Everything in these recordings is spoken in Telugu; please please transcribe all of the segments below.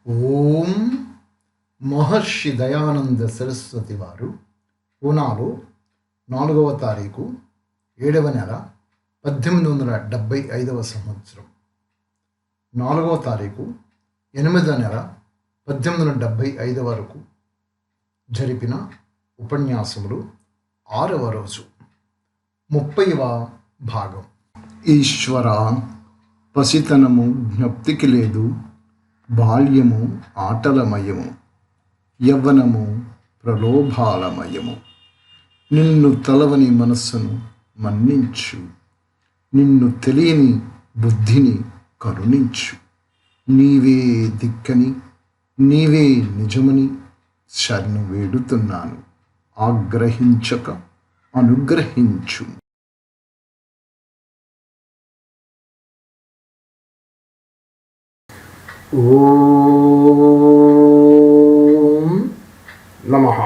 ఓం మహర్షి దయానంద సరస్వతి వారు పూనాలో 4వ తారీఖు 7వ నెల 1875 సంవత్సరం 4వ తారీఖు 8వ నెల 1875 వరకు జరిపిన ఉపన్యాసములు 6వ రోజు 30వ భాగం. ఈశ్వర, పసితనము జ్ఞప్తికి లేదు, బాల్యము ఆటలమయము, యవ్వనము ప్రలోభాలమయము. నిన్ను తలవని మనస్సును మన్నించు, నిన్ను తెలియని బుద్ధిని కరుణించు. నీవే దిక్కని, నీవే నిజమని శరణు వేడుతున్నాను. ఆగ్రహించక అనుగ్రహించు. ఓం నమః.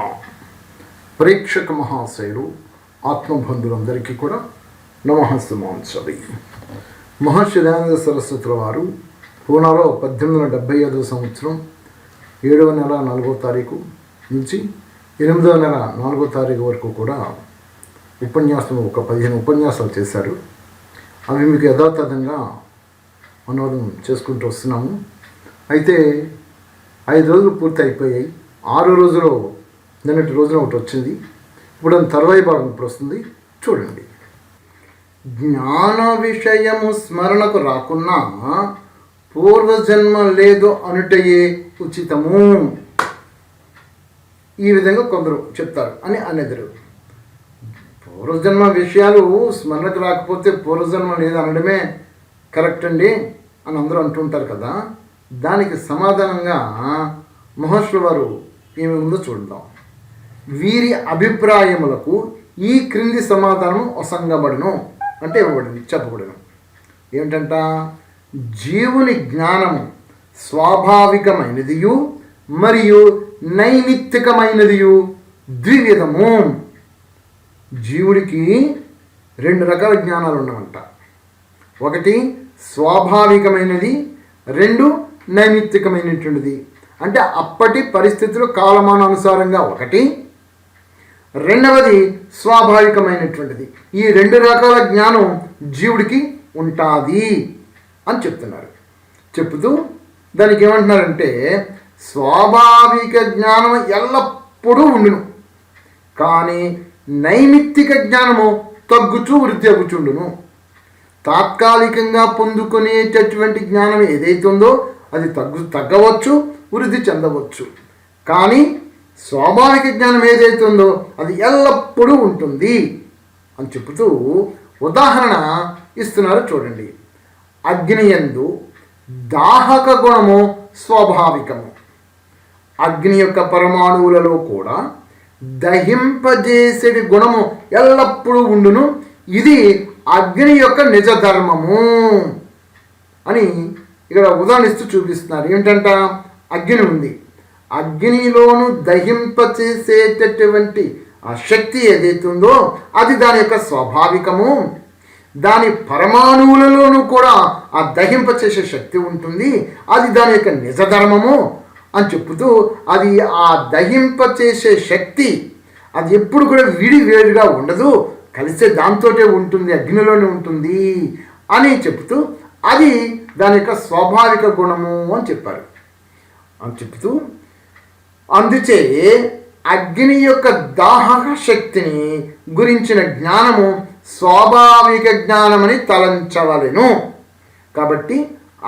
ప్రేక్షక మహాశయులు, ఆత్మబంధులందరికీ కూడా నమఃసుమాంసవి. మహర్షి దయానంద సరస్వతుల వారు పూనాలో 1875 సంవత్సరం 7వ నెల 4వ తారీఖు నుంచి 8వ నెల 4వ తారీఖు వరకు కూడా ఉపన్యాసం ఒక 15 ఉపన్యాసాలు చేశారు. అవి మీకు యథాతథంగా అనువాదం చేసుకుంటూ వస్తున్నాము. అయితే 5 రోజులు పూర్తి అయిపోయాయి. 6 రోజులో నిన్నటి రోజున ఒకటి వచ్చింది. ఇప్పుడు తర్వాయి భాగం ఇప్పుడు వస్తుంది, చూడండి. జ్ఞాన విషయము స్మరణకు రాకున్నా పూర్వజన్మ లేదు అనుటయే ఉచితము. ఈ విధంగా కొందరు చెప్తారు అని అనేదరు. పూర్వజన్మ విషయాలు స్మరణకు రాకపోతే పూర్వజన్మ లేదు అనడమే కరెక్ట్ అండి అని అందరూ అంటుంటారు కదా. దానికి సమాధానంగా మహర్షుల వారు ఏమి ఉందో చూద్దాం. వీరి అభిప్రాయములకు ఈ క్రింది సమాధానం అసంగబడును అంటే ఇవ్వబడింది, చెప్పబడును. ఏమిటంట? జీవుని జ్ఞానము స్వాభావికమైనదియు మరియు నైమిత్తికమైనదియు ద్వివిధము. జీవుడికి 2 రకాల జ్ఞానాలు ఉండవంట. ఒకటి స్వాభావికమైనది, 2 నైమిత్తికమైనటువంటిది. అంటే అప్పటి పరిస్థితులు కాలమానానుసారంగా ఒకటి, రెండవది స్వాభావికమైనటువంటిది. ఈ 2 రకాల జ్ఞానం జీవుడికి ఉంటుంది అని చెప్తున్నారు. చెప్తూ దానికి ఏమంటున్నారంటే, స్వాభావిక జ్ఞానం ఎల్లప్పుడూ ఉండును, కానీ నైమిత్తిక జ్ఞానము తగ్గుచూ వృద్ధి అగుచుండును. తాత్కాలికంగా పొందుకునేటటువంటి జ్ఞానం ఏదైతే ఉందో అది తగ్గవచ్చు, వృద్ధి చెందవచ్చు. కానీ స్వాభావిక జ్ఞానం ఏదైతే ఉందో అది ఎల్లప్పుడూ ఉంటుంది అని చెబుతూ ఉదాహరణ ఇస్తున్నారు, చూడండి. అగ్నియందు దాహక గుణము స్వాభావికము. అగ్ని యొక్క పరమాణువులలో కూడా దహింపజేసేటి గుణము ఎల్లప్పుడూ ఉండును. ఇది అగ్ని యొక్క నిజ ధర్మము అని ఇక్కడ ఉదాహరణిస్తూ చూపిస్తున్నారు. ఏమిటంట? అగ్ని ఉంది, అగ్నిలోను దహింపచేసేటటువంటి ఆ శక్తి ఏదైతే ఉందో అది దాని యొక్క స్వాభావికము. దాని పరమాణువులలోనూ కూడా ఆ దహింపచేసే శక్తి ఉంటుంది, అది దాని యొక్క నిజ ధర్మము అని చెప్పుతూ, అది ఆ దహింపచేసే శక్తి అది ఎప్పుడు కూడా వేరుగా ఉండదు, కలిసే దాంతోటే ఉంటుంది, అగ్నిలోనే ఉంటుంది అని చెప్తూ అది దాని యొక్క స్వాభావిక గుణము అని చెప్పారు. అని చెప్తూ అందుచే అగ్ని యొక్క దాహక శక్తిని గురించిన జ్ఞానము స్వాభావిక జ్ఞానమని తలంచవలెను. కాబట్టి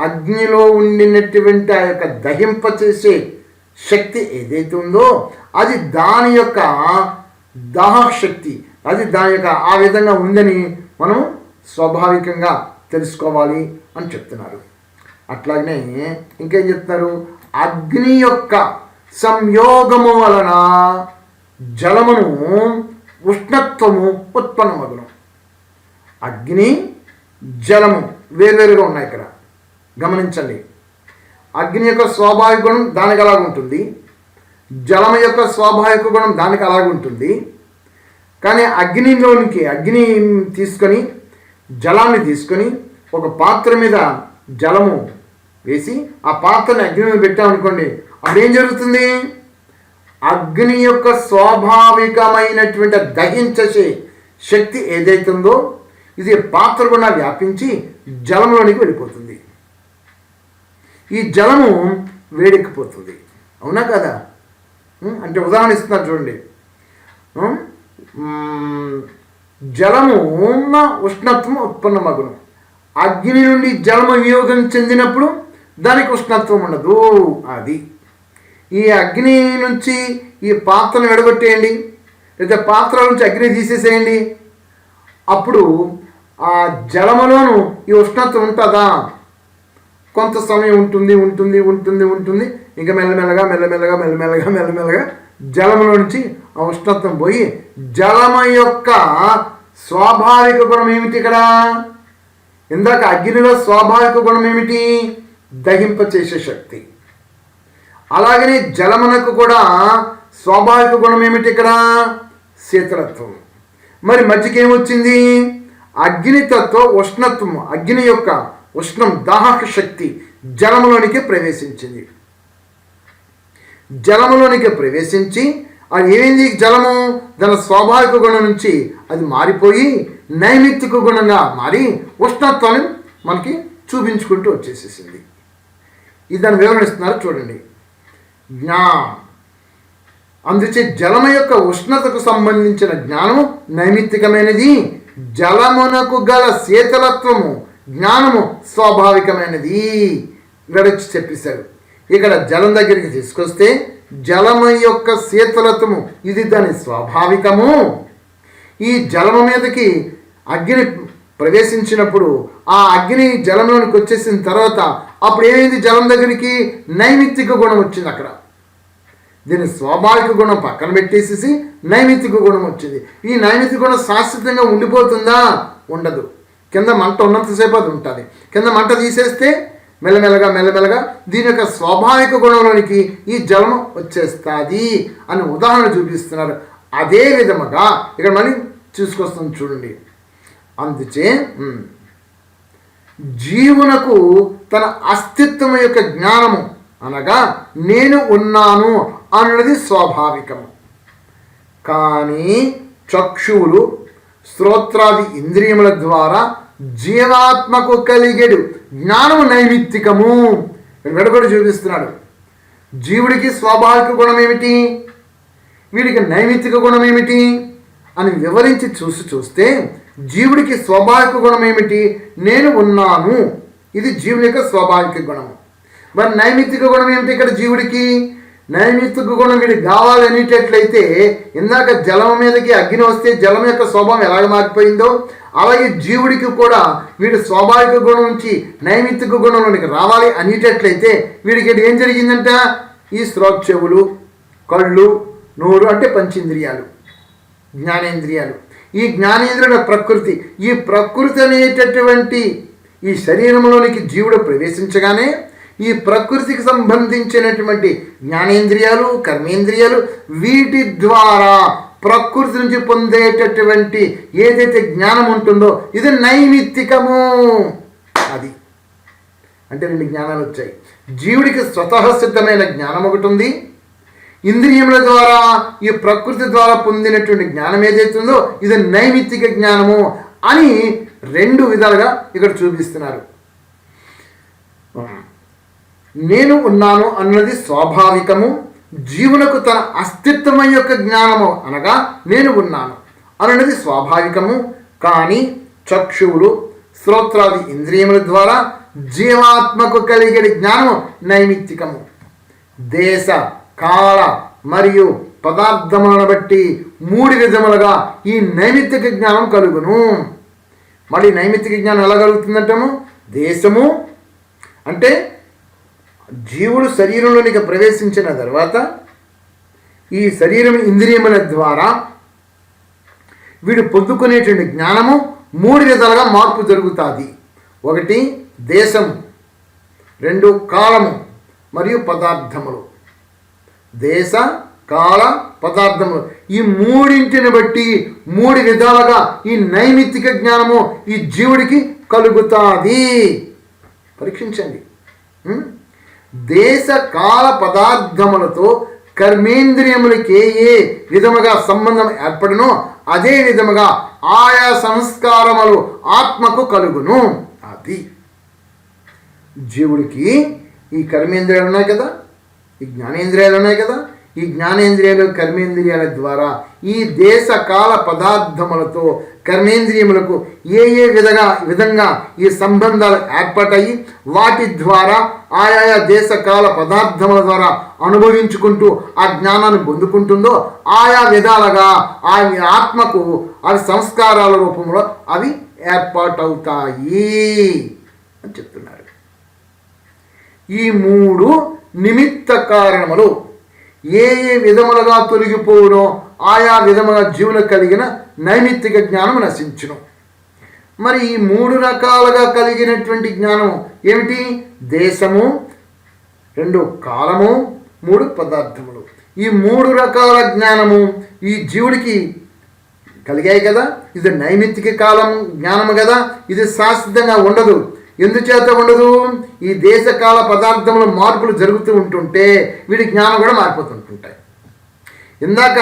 అగ్నిలో ఉండినటువంటి ఆ యొక్క దహింపచేసే శక్తి ఏదైతే ఉందో అది దాని యొక్క దాహక శక్తి, అది దాని యొక్క ఆ విధంగా ఉందని మనం స్వాభావికంగా తెలుసుకోవాలి అని చెప్తున్నారు. అట్లాగనే ఇంకేం చెప్తున్నారు? అగ్ని యొక్క సంయోగము వలన జలమును ఉష్ణత్వము ఉత్పన్నమగును. అగ్ని జలము వేరువేరుగా ఉన్నాయి ఇక్కడ, గమనించండి. అగ్ని యొక్క స్వాభావిక గుణం దానికి అలాగుంటుంది, జలం యొక్క స్వాభావిక గుణం దానికి అలాగుంటుంది. కానీ అగ్ని తీసుకొని జలాన్ని తీసుకొని ఒక పాత్ర మీద జలము వేసి ఆ పాత్రని అగ్ని మీద పెట్టామనుకోండి, అప్పుడు ఏం జరుగుతుంది? అగ్ని యొక్క స్వాభావికమైనటువంటి దహించే శక్తి ఏదైతుందో ఇది పాత్ర గుండా వ్యాపించి జలంలోనికి వెళ్ళిపోతుంది. ఈ జలము వేడెక్కిపోతుంది. అవునా కదా? అంటే ఉదాహరణ ఇస్తున్నారు చూడండి. జలము ఉష్ణత్వం ఉత్పన్నమగును. అగ్ని నుండి జలము వియోగం చెందినప్పుడు దానికి ఉష్ణత్వం ఉండదు. అది ఈ అగ్ని నుంచి ఈ పాత్రను విడగొట్టేయండి, లేదా పాత్ర నుంచి అగ్ని తీసేసేయండి, అప్పుడు ఆ జలములోను ఈ ఉష్ణత్వం ఉంటుందా? కొంత సమయం ఉంటుంది ఉంటుంది ఉంటుంది ఉంటుంది ఇంకా మెల్లమెల్లగా జలములో నుంచి ఆ ఉష్ణత్వం పోయి జలము యొక్క స్వాభావిక గుణం ఏమిటి? ఇక్కడ ఇందాక అగ్నిలో స్వాభావిక గుణం ఏమిటి? దహింపచేసే శక్తి. అలాగనే జలమునకు కూడా స్వాభావిక గుణం ఏమిటి? ఇక్కడ శీతలత్వం. మరి మధ్యకి ఏమొచ్చింది? అగ్నితత్వ ఉష్ణత్వము, అగ్ని యొక్క ఉష్ణం దాహక శక్తి జలములోనికి ప్రవేశించింది. జలములోనికి ప్రవేశించి అది ఏమైంది? జలము దాని స్వాభావిక గుణం నుంచి అది మారిపోయి నైమిత్తిక గుణంగా మారి ఉష్ణత్వాన్ని మనకి చూపించుకుంటూ వచ్చేసేసింది. ఇది దాన్ని వివరణిస్తున్నారు చూడండి. అందుచే జలము యొక్క ఉష్ణతకు సంబంధించిన జ్ఞానము నైమిత్తికమైనది, జలమునకు గల శీతలత్వము జ్ఞానము స్వాభావికమైనది. గడిచి చెప్పేశారు. ఇక్కడ జలం దగ్గరికి తీసుకొస్తే జలము యొక్క శీతలత్వము ఇది దాని స్వాభావికము. ఈ జలము మీదకి అగ్ని ప్రవేశించినప్పుడు ఆ అగ్ని జలంలోనికి వచ్చేసిన తర్వాత అప్పుడు ఏమైంది? జలం దగ్గరికి నైమిత్తిక గుణం వచ్చింది. అక్కడ దీని స్వాభావిక గుణం పక్కన పెట్టేసేసి నైమిత్తిక గుణం వచ్చింది. ఈ నైమిత్తిక గుణం శాశ్వతంగా ఉండిపోతుందా? ఉండదు. కింద మంట ఉన్నంతసేపు అది ఉంటుంది. కింద మంట తీసేస్తే మెల్లమెల్లగా దీని యొక్క స్వాభావిక గుణంలోనికి ఈ జలము వచ్చేస్తుంది అని ఉదాహరణ చూపిస్తున్నారు. అదే విధముగా ఇక్కడ మళ్ళీ చూసుకొస్తాం చూడండి. అందుచే జీవునకు తన అస్తిత్వం యొక్క జ్ఞానము అనగా నేను ఉన్నాను అన్నది స్వాభావికము. కానీ చక్షువులు శ్రోత్రాది ఇంద్రియముల ద్వారా జీవాత్మకు కలిగేడు జ్ఞానము నైమిత్తికము. ఇక్కడ కూడా చూపిస్తున్నాడు. జీవుడికి స్వాభావిక గుణం ఏమిటి, వీడికి నైమిత్తిక గుణం ఏమిటి అని వివరించి చూస్తే జీవుడికి స్వాభావిక గుణం ఏమిటి? నేను ఉన్నాను. ఇది జీవుని యొక్క స్వాభావిక గుణము. మరి నైమిత్తిక గుణం ఏమిటి? ఇక్కడ జీవుడికి నైమిత్తిక గుణం వీడికి కావాలనేటట్లయితే ఇందాక జలం మీదకి అగ్ని వస్తే జలం యొక్క స్వభావం ఎలాగ మారిపోయిందో అలాగే జీవుడికి కూడా వీడి స్వాభావిక గుణం నుంచి నైమిత్తిక గుణంలోనికి రావాలి అనేటట్లయితే వీడికి ఏం జరిగిందంట? ఈ చెవులు, కళ్ళు, నోరు అంటే పంచేంద్రియాలు, జ్ఞానేంద్రియాలు. ఈ జ్ఞానేంద్రియుల ప్రకృతి, ఈ ప్రకృతి అనేటటువంటి ఈ శరీరంలోనికి జీవుడు ప్రవేశించగానే ఈ ప్రకృతికి సంబంధించినటువంటి జ్ఞానేంద్రియాలు, కర్మేంద్రియాలు వీటి ద్వారా ప్రకృతి నుంచి పొందేటటువంటి ఏదైతే జ్ఞానం ఉంటుందో ఇది నైమిత్తికము. అది అంటే రెండు జ్ఞానాలు వచ్చాయి. జీవుడికి స్వతఃసిద్ధమైన జ్ఞానం ఒకటి ఉంది. ఇంద్రియముల ద్వారా ఈ ప్రకృతి ద్వారా పొందినటువంటి జ్ఞానం ఏదైతుందో ఇది నైమిత్తిక జ్ఞానము అని రెండు విధాలుగా ఇక్కడ చూపిస్తున్నారు. నేను ఉన్నాను అన్నది స్వాభావికము. జీవునకు తన అస్తిత్వం యొక్క జ్ఞానము అనగా నేను ఉన్నాను అన్నది స్వాభావికము. కానీ చక్షువులు శ్రోత్రాది ఇంద్రియముల ద్వారా జీవాత్మకు కలిగే జ్ఞానము నైమిత్తికము. దేశ కాల మరియు పదార్థములను బట్టి మూడు విధములుగా ఈ నైమిత్తిక జ్ఞానం కలుగును. మరి నైమిత్తిక జ్ఞానం ఎలా కలుగుతుందంటాము? దేశము అంటే జీవుడు శరీరంలోనికి ప్రవేశించిన తర్వాత ఈ శరీరం ఇంద్రియముల ద్వారా వీడు పొందుకునేటువంటి జ్ఞానము మూడు విధాలుగా మార్పు జరుగుతుంది. ఒకటి దేశము, రెండు కాలము మరియు పదార్థములు. దేశ కాల పదార్థములు ఈ మూడింటిని బట్టి మూడు విధాలుగా ఈ నైమిత్తిక జ్ఞానము ఈ జీవుడికి కలుగుతుంది. పరీక్షించండి. దేశ కాల పదార్థములతో కర్మేంద్రియములకి ఏ విధముగా సంబంధం ఏర్పడునో అదే విధముగా ఆయా సంస్కారములు ఆత్మకు కలుగును. అది జీవుడికి ఈ కర్మేంద్రియాలు ఉన్నాయి కదా, ఈ జ్ఞానేంద్రియాలు ఉన్నాయి కదా, ఈ జ్ఞానేంద్రియాలు కర్మేంద్రియాల ద్వారా ఈ దేశ కాల పదార్థములతో కర్మేంద్రియములకు ఏ విధంగా ఈ సంబంధాలు ఏర్పడతాయి, వాటి ద్వారా ఆయా దేశ కాల పదార్థముల ద్వారా అనుభవించుకుంటూ ఆ జ్ఞానాన్ని పొందుకుంటుందో ఆయా విధాలుగా ఆ ఆత్మకు అవి సంస్కారాల రూపంలో అవి ఏర్పాటవుతాయి అని చెప్తున్నారు. ఈ మూడు నిమిత్త కారణములు ఏ విధములుగా తొలగిపోవునో ఆయా విధముగా జీవులకు కలిగిన నైమిత్తిక జ్ఞానం నశించును. మరి ఈ మూడు రకాలుగా కలిగినటువంటి జ్ఞానము ఏమిటి? దేశము, 2 కాలము, 3 పదార్థములు. ఈ 3 రకాల జ్ఞానము ఈ జీవుడికి కలిగాయి కదా. ఇది నైమిత్తిక కాలం జ్ఞానము కదా, ఇది శాశ్వతంగా ఉండదు. ఎందుచేత ఉండదు? ఈ దేశకాల పదార్థముల మార్పులు జరుగుతూ ఉంటుంటే వీడి జ్ఞానం కూడా మారిపోతుంటుంటాయి. ఇందాక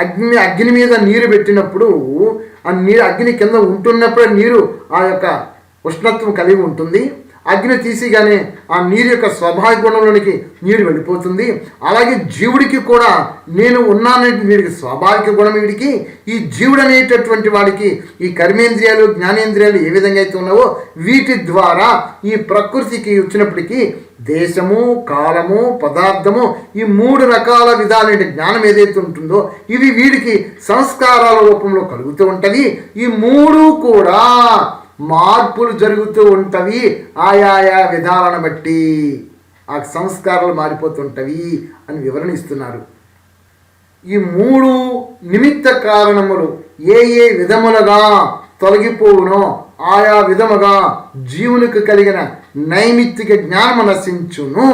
అగ్ని మీద నీరు పెట్టినప్పుడు ఆ నీరు అగ్ని కింద ఉంటున్నప్పుడు నీరు ఆ యొక్క ఉష్ణత్వం కలిగి ఉంటుంది. అగ్ని తీసిగానే ఆ నీరు యొక్క స్వాభావిక గుణంలోనికి నీరు వెళ్ళిపోతుంది. అలాగే జీవుడికి కూడా నేను ఉన్నాను వీడికి స్వాభావిక గుణం. వీడికి ఈ జీవుడు అనేటటువంటి వాడికి ఈ కర్మేంద్రియాలు జ్ఞానేంద్రియాలు ఏ విధంగా అయితే ఉన్నావో వీటి ద్వారా ఈ ప్రకృతికి వచ్చినప్పటికీ దేశము, కాలము, పదార్థము ఈ 3 రకాల విధాలైన జ్ఞానం ఏదైతే ఉంటుందో ఇవి వీడికి సంస్కారాల రూపంలో కలుగుతూ ఉంటవి. ఈ 3 కూడా మార్పులు జరుగుతూ ఉంటవి. ఆయా విధాలను బట్టి ఆ సంస్కారాలు మారిపోతుంటవి అని వివరణ ఇస్తున్నారు. ఈ 3 నిమిత్త కారణములు ఏ విధములుగా తొలగిపోవునో ఆయా విధముగా జీవునికి కలిగిన నైమిత్తిక జ్ఞానము నశించును.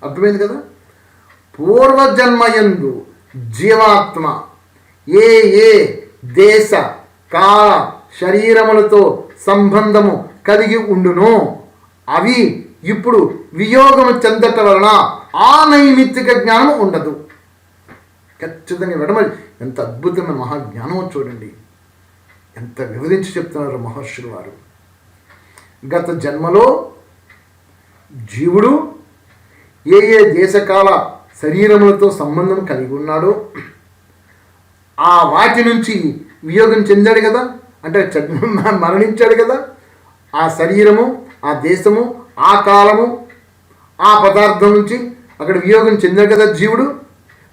అర్థమైంది కదా. పూర్వజన్మయందు జీవాత్మ ఏ దేశ కాల శరీరములతో సంబంధము కలిగి ఉండునో అవి ఇప్పుడు వియోగము చెందటం వలన ఆ నైమిత్తిక జ్ఞానం ఉండదు. ఖచ్చితంగా విడమరి ఎంత అద్భుతమైన మహాజ్ఞానమో చూడండి, ఎంత వివరించి చెప్తున్నారు మహర్షులు వారు. గత జన్మలో జీవుడు ఏ దేశకాల శరీరములతో సంబంధం కలిగి ఉన్నాడో ఆ వాటి నుంచి వియోగం చెందాడు కదా, అంటే మరణించాడు కదా. ఆ శరీరము, ఆ దేశము, ఆ కాలము, ఆ పదార్థం నుంచి అక్కడ వియోగం చెందాడు కదా జీవుడు.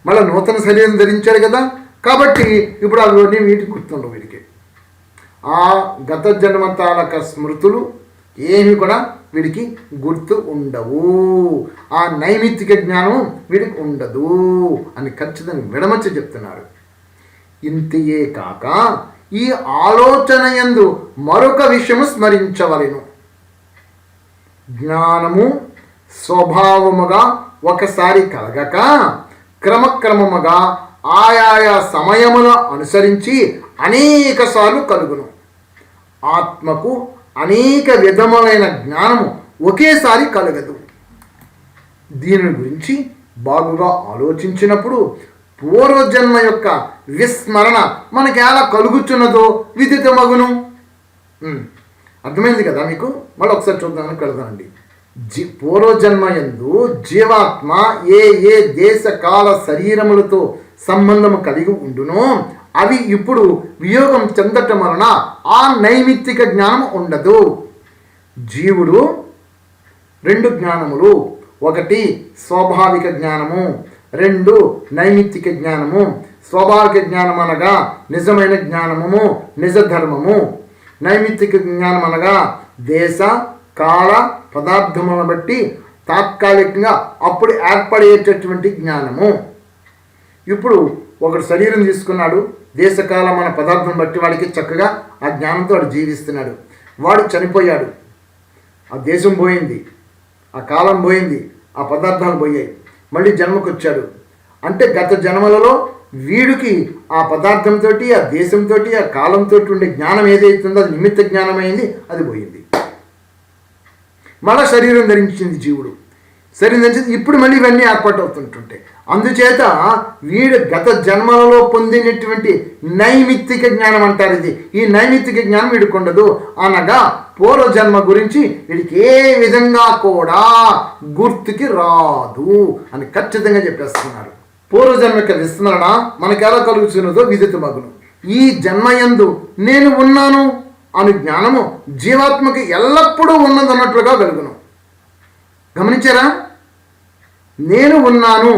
మళ్ళీ నూతన శరీరం ధరించాడు కదా. కాబట్టి ఇప్పుడు అవన్నీ వీటికి గుర్తుండవు. వీడికి ఆ గత జన్మ తాలక స్మృతులు ఏమి కూడా వీడికి గుర్తు ఉండవు. ఆ నైమిత్తిక జ్ఞానం వీడికి ఉండదు అని ఖచ్చితంగా విడమర్చి చెప్తున్నారు. ఇంతియే కాక ఈ ఆలోచన యందు మరొక విషయము స్మరించవలెను. జ్ఞానము స్వభావముగా ఒకసారి కలగక క్రమక్రమముగా ఆయా సమయముల అనుసరించి అనేక సార్లు కలుగును. ఆత్మకు అనేక విధములైన జ్ఞానము ఒకేసారి కలగదు. దీని గురించి బాగుగా ఆలోచించినప్పుడు పూర్వజన్మ యొక్క విస్మరణ మనకి ఎలా కలుగుతున్నదో విదితమగును. అర్థమైంది కదా మీకు. మళ్ళీ ఒకసారి చూద్దామని కలుగుతానండి. పూర్వజన్మ యందు జీవాత్మ ఏ దేశ కాల శరీరములతో సంబంధము కలిగి ఉండునో అవి ఇప్పుడు వియోగం చెందటం వలన ఆ నైమిత్తిక జ్ఞానం ఉండదు. జీవుడు 2 జ్ఞానములు, 1 స్వాభావిక జ్ఞానము, 2 నైమిత్తిక జ్ఞానము. స్వాభావిక జ్ఞానం అనగా నిజమైన జ్ఞానము, నిజ ధర్మము. నైమిత్తిక జ్ఞానం అనగా దేశ కాల పదార్థములను బట్టి తాత్కాలికంగా అప్పుడు ఏర్పడేటటువంటి జ్ఞానము. ఇప్పుడు ఒకడు శరీరం తీసుకున్నాడు, దేశకాల మన పదార్థం బట్టి వాడికి చక్కగా ఆ జ్ఞానంతో వాడు జీవిస్తున్నాడు. వాడు చనిపోయాడు, ఆ దేశం పోయింది, ఆ కాలం పోయింది, ఆ పదార్థాలు పోయాయి, మళ్ళీ జన్మకు వచ్చాడు. అంటే గత జన్మలలో వీడికి ఆ పదార్థంతో, ఆ దేశంతో, ఆ కాలంతో ఉండే జ్ఞానం ఏదైతుందో అది నిమిత్త జ్ఞానమైంది, అది పోయింది. మళ్ళీ శరీరం ధరించింది జీవుడు. శరీరం ధరించింది, ఇప్పుడు మళ్ళీ ఇవన్నీ ఏర్పాటు అవుతుంటుంటాయి. అందుచేత వీడు గత జన్మలలో పొందినటువంటి నైమిత్తిక జ్ఞానం అంటారు. ఇది ఈ నైమిత్తిక జ్ఞానం వీడికి ఉండదు. అనగా పూర్వజన్మ గురించి వీడికి ఏ విధంగా కూడా గుర్తుకి రాదు అని ఖచ్చితంగా చెప్పేస్తున్నారు. పూర్వజన్మ యొక్క విస్మరణ మనకు ఎలా కలుగుతున్నదో విదితమగును. ఈ జన్మయందు నేను ఉన్నాను అను జ్ఞానము జీవాత్మకి ఎల్లప్పుడూ ఉన్నదన్నట్లుగా కలుగును. గమనించారా? నేను ఉన్నాను,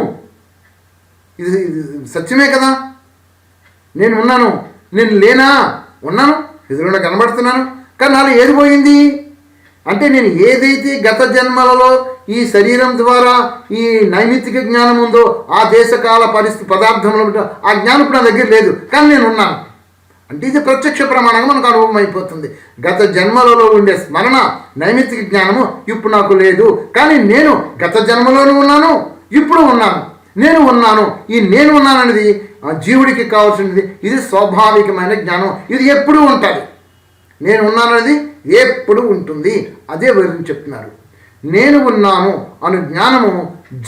ఇది సత్యమే కదా. నేను ఉన్నాను, నేను లేనా? ఉన్నాను, ఎదురుగా కనబడుతున్నాను. కానీ నాలో ఏది పోయింది అంటే, నేను ఏదైతే గత జన్మలలో ఈ శరీరం ద్వారా ఈ నైమిత్తిక జ్ఞానం ఉందో ఆ దేశకాల పరిస్థితి పదార్థంలో ఆ జ్ఞానం ఇప్పుడు నా దగ్గర లేదు, కానీ నేను ఉన్నాను అంటే ఇది ప్రత్యక్ష ప్రమాణంగా మనకు అనుభవం అయిపోతుంది. గత జన్మలలో ఉండే స్మరణ నైమిత్తిక జ్ఞానము ఇప్పుడు నాకు లేదు, కానీ నేను గత జన్మలోనూ ఉన్నాను, ఇప్పుడు ఉన్నాను. నేను ఉన్నాను, ఈ నేను ఉన్నాను అనేది జీవుడికి కావాల్సినది. ఇది స్వాభావికమైన జ్ఞానం, ఇది ఎప్పుడూ ఉంటుంది. నేను ఉన్నాను అనేది ఎప్పుడు ఉంటుంది. అదే వివరించి చెప్తున్నారు. నేను ఉన్నాను అను జ్ఞానము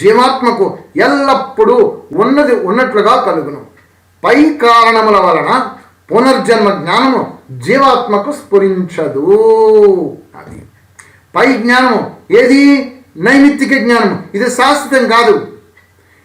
జీవాత్మకు ఎల్లప్పుడూ ఉన్నట్లుగా కలుగును. పై కారణముల వలన పునర్జన్మ జ్ఞానము జీవాత్మకు స్ఫురించదు. అది పై జ్ఞానము ఏది? నైమిత్తిక జ్ఞానము. ఇది శాశ్వతం కాదు.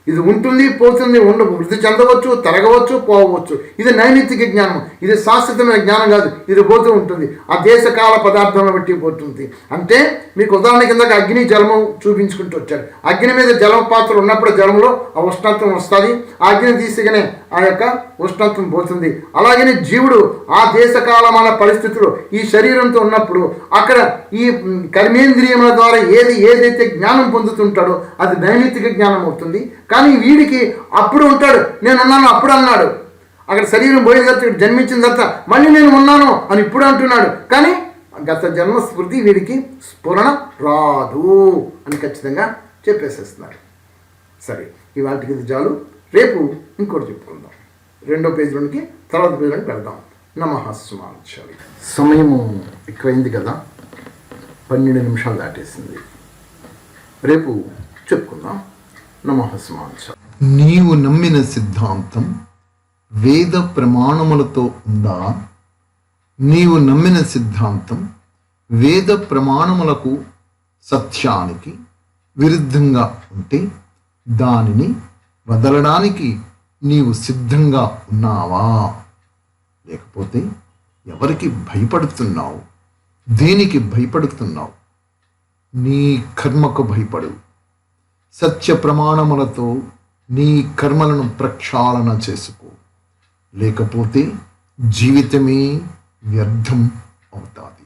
ఇది ఉంటుంది, పోతుంది, వృద్ధి చెందవచ్చు, తరగవచ్చు, పోవచ్చు. ఇది నైమిత్తిక జ్ఞానం. ఇది శాశ్వతమైన జ్ఞానం కాదు. ఇది పోతూ ఉంటుంది, ఆ దేశకాల పదార్థంలో బట్టి పోతుంది. అంటే మీకు ఉదాహరణ కింద అగ్ని జలము చూపించుకుంటూ వచ్చారు. అగ్ని మీద జలం పాత్ర ఉన్నప్పుడు జలంలో ఆ ఉష్ణత్వం వస్తుంది. ఆ అగ్ని తీసిగానే ఆ యొక్క ఉష్ణత్వం పోతుంది. అలాగనే జీవుడు ఆ దేశకాలమైన పరిస్థితులు ఈ శరీరంతో ఉన్నప్పుడు అక్కడ ఈ కర్మేంద్రియముల ద్వారా ఏదైతే జ్ఞానం పొందుతుంటాడో అది నైమిత్తిక జ్ఞానం అవుతుంది. కానీ వీడికి అప్పుడు ఉంటాడు, నేను ఉన్నాను అప్పుడు అన్నాడు. అక్కడ శరీరం పోయిన తర్వాత జన్మించిన తర్వాత మళ్ళీ నేను ఉన్నాను అని ఇప్పుడు అంటున్నాడు. కానీ గత జన్మ స్మృతి వీడికి స్ఫురణ రాదు అని ఖచ్చితంగా చెప్పేసేస్తున్నారు. సరే, ఇవాటికి ఇది చాలు. రేపు ఇంకోటి చెప్పుకుందాం. 2వ పేజీలోనికి, తర్వాత పేజీలోకి వెళ్దాం. నమః శివాయ. సమయము ఎక్కువైంది కదా, 12 నిమిషాలు దాటేసింది. రేపు చెప్పుకుందాం. నమః శివాయ. నీవు నమ్మిన సిద్ధాంతం వేద ప్రమాణములతో ఉందా? నీవు నమ్మిన సిద్ధాంతం వేద ప్రమాణములకు సత్యానికి విరుద్ధంగా ఉంటే దానిని వదలడానికి నీవు సిద్ధంగా ఉన్నావా? లేకపోతే ఎవరికి భయపడుతున్నావు? దేనికి భయపడుతున్నావు? నీ కర్మకు భయపడు. సత్య ప్రమాణములతో నీ కర్మలను ప్రక్షాళన చేసుకో. లేకపోతే జీవితమే వ్యర్థం అవుతాది.